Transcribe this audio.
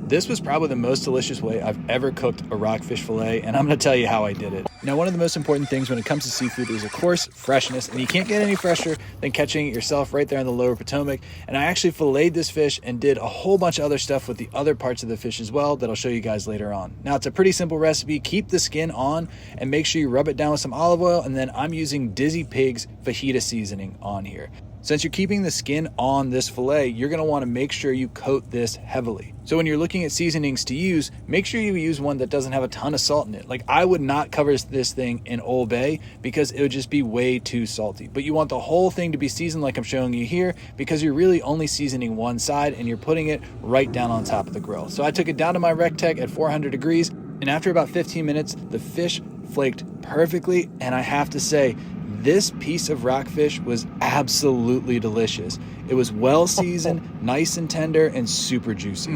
This was probably the most delicious way I've ever cooked a rockfish fillet, and I'm going to tell you how I did it. Now, one of the most important things when it comes to seafood is, of course, freshness, and you can't get any fresher than catching it yourself right there in the lower Potomac. And I actually filleted this fish and did a whole bunch of other stuff with the other parts of the fish as well that I'll show you guys later on. Now, it's a pretty simple recipe. Keep the skin on and make sure you rub it down with some olive oil, and then I'm using Dizzy Pig's fajita seasoning on here. Since you're keeping the skin on this fillet, you're going to want to make sure you coat this heavily. So when you're looking at seasonings to use, make sure you use one that doesn't have a ton of salt in it. Like, I would not cover this thing in Old Bay because it would just be way too salty. But you want the whole thing to be seasoned like I'm showing you here, because you're really only seasoning one side and you're putting it right down on top of the grill. So I took it down to my Rectech at 400 degrees, and after about 15 minutes, the fish flaked perfectly, and I have to say, this piece of rockfish was absolutely delicious. It was well seasoned, nice and tender, and super juicy.